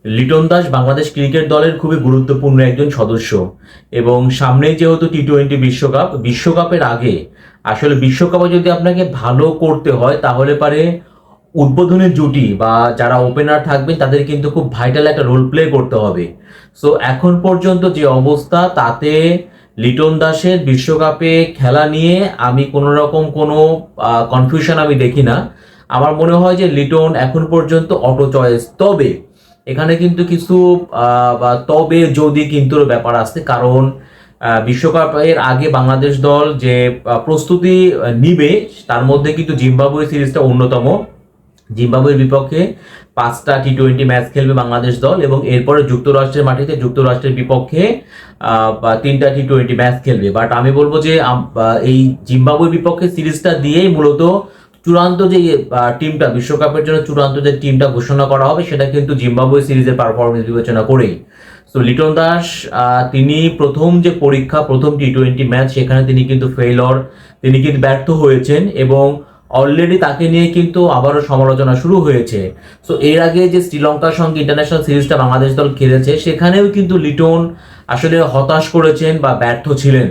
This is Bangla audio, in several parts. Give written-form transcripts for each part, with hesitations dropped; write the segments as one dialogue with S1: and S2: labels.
S1: লিটন দাস বাংলাদেশ ক্রিকেট দলের খুবই গুরুত্বপূর্ণ একজন সদস্য এবং সামনেই যেহেতু টি-20 বিশ্বকাপের আগে আসলে বিশ্বকাপে যদি আপনাকে ভালো করতে হয় তাহলে পারে উদ্বোধনী জুটি বা যারা ওপেনার থাকবেন তাদের কিন্তু খুব ভাইটাল একটা রোল প্লে করতে হবে। সো এখন পর্যন্ত যে অবস্থা তাতে লিটন দাসের বিশ্বকাপে খেলা নিয়ে আমি কোনো রকম কোনো কনফিউশন আমি দেখি না। আমার মনে হয় যে লিটন এখন পর্যন্ত অটো চয়েস। তবে এখানে কিন্তু কিছু বা তবে যদি কিন্তু ব্যাপার আছে, কারণ বিশ্বকাপের আগে বাংলাদেশ দল যে প্রস্তুতি নিবে তার মধ্যে কিন্তু জিম্বাবুয়ে সিরিজটা অন্যতম। জিম্বাবুয়ের বিপক্ষে 5টা টি-20 ম্যাচ খেলবে বাংলাদেশ দল এবং এরপরে যুক্তরাষ্ট্রের মাটিতে যুক্তরাষ্ট্রের বিপক্ষে 3টা টি-20 ম্যাচ খেলবে। বাট আমি বলবো যে এই জিম্বাবুয়ের বিপক্ষে সিরিজটা দিয়েই মূলত চূড়ান্ত যে টিমটা বিশ্বকাপের জন্য চূড়ান্ত যে টিমটা ঘোষণা করা হবে সেটা কিন্তু জিম্বাবুয়ে সিরিজের পারফরমেন্স বিবেচনা করেই। সো লিটন দাস তিনি প্রথম যে পরীক্ষা, প্রথম টি-20 ম্যাচ, সেখানে তিনি কিন্তু তিনি কিন্তু ব্যর্থ হয়েছেন এবং অলরেডি তাকে নিয়ে কিন্তু আবারও সমালোচনা শুরু হয়েছে। সো এর আগে যে শ্রীলঙ্কার সঙ্গে ইন্টারন্যাশনাল সিরিজটা বাংলাদেশ দল খেলেছে সেখানেও কিন্তু লিটন আসলে হতাশ করেছেন বা ব্যর্থ ছিলেন।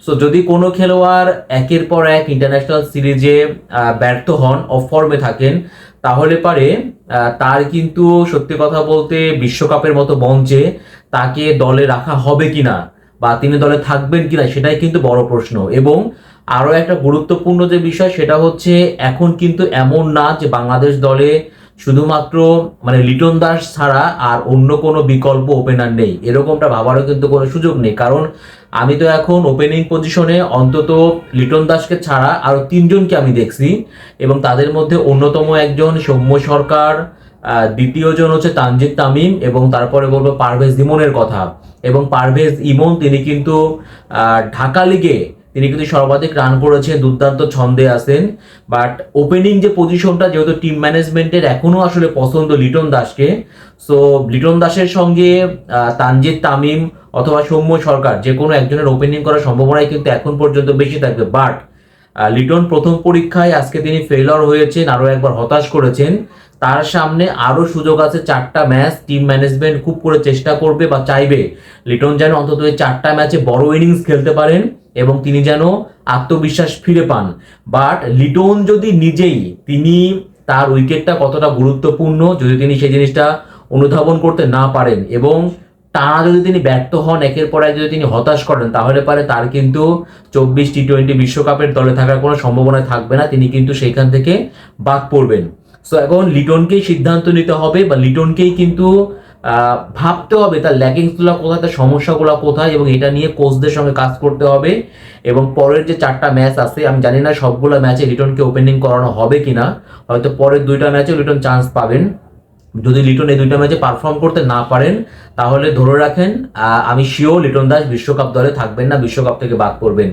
S1: সো যদি কোনো খেলোয়াড় একের পর এক ইন্টারন্যাশনাল সিরিজে ব্যর্থ হন, অফ ফর্মে থাকেন, তাহলে পারে তার কিন্তু সত্যি কথা বলতে বিশ্বকাপের মতো মঞ্চে তাকে দলে রাখা হবে কিনা বা তিনি দলে থাকবেন কিনা সেটাই কিন্তু বড় প্রশ্ন। এবং আরো একটা গুরুত্বপূর্ণ যে বিষয় সেটা হচ্ছে এখন কিন্তু এমন না যে বাংলাদেশ দলে শুধুমাত্র মানে লিটন দাস ছাড়া আর অন্য কোনো বিকল্প ওপেনার নেই, এরকমটা ভাবারও কিন্তু কোনো সুযোগ নেই। কারণ আমি তো এখন ওপেনিং পজিশনে অন্তত লিটন দাসকে ছাড়া আরো 3জনকে আমি দেখছি এবং তাদের মধ্যে অন্যতম একজন সৌম্য সরকার, দ্বিতীয় জন হচ্ছে তানজিদ তামিম এবং তারপরে বলবো পারভেজ ইমনের কথা। এবং পারভেজ ইমন তিনি কিন্তু ঢাকা লিগে তিনি কিন্তু সর্বাধিক রান করেছেন, দুর্দান্ত ছন্দে আছেন। বাট ওপেনিং যে পজিশনটা যেহেতু টিম ম্যানেজমেন্টের এখনো আসলে পছন্দ লিটন দাসকে, সো লিটন দাসের সঙ্গে তানজিদ তামিম অথবা সৌম্য সরকার যে কোনো একজনের ওপেনিং করার সম্ভাবনাই কিন্তু এখন পর্যন্ত বেশি থাকবে। বাট লিটন প্রথম পরীক্ষায় আজকে তিনি ফেলার হয়েছেন, আরো একবার হতাশ করেছেন। তার সামনে আরো সুযোগ আছে 4টা ম্যাচ। টিম ম্যানেজমেন্ট খুব করে চেষ্টা করবে বা চাইবে লিটন যেন অন্তত এই 4টা ম্যাচে বড় ইনিংস খেলতে পারেন এবং তিনি যেন আত্মবিশ্বাস ফিরে পান। বাট লিটন যদি নিজেই তিনি তার উইকেটটা কতটা গুরুত্বপূর্ণ যদি তিনি সেই জিনিসটা অনুধাবন করতে না পারেন এবং টানা যদি তিনি ব্যর্থ হন, একের পর এক যদি তিনি হতাশ করেন, তাহলে পারে তার কিন্তু 24 টি-20 বিশ্বকাপের দলে থাকার কোনো সম্ভাবনা থাকবে না, তিনি কিন্তু সেইখান থেকে বাদ পড়বেন। সো এখন লিটনকেই সিদ্ধান্ত নিতে হবে বা লিটনকেই কিন্তু ভাবতে হবে তার ল্যাকিংসগুলো কোথায়, তার সমস্যাগুলো কোথায় এবং এটা নিয়ে কোচদের সঙ্গে কাজ করতে হবে। এবং পরের যে 4টা ম্যাচ আছে আমি জানি না সবগুলো ম্যাচে লিটনকে ওপেনিং করানো হবে কিনা, হয়তো পরের 2টা ম্যাচে লিটন চান্স পাবেন। যদি লিটন এই 2টা ম্যাচে পারফর্ম করতে না পারেন তাহলে ধরে রাখেন আমি শিওর লিটন দাস বিশ্বকাপ দলে থাকবেন না, বিশ্বকাপ থেকে বাদ পড়বেন।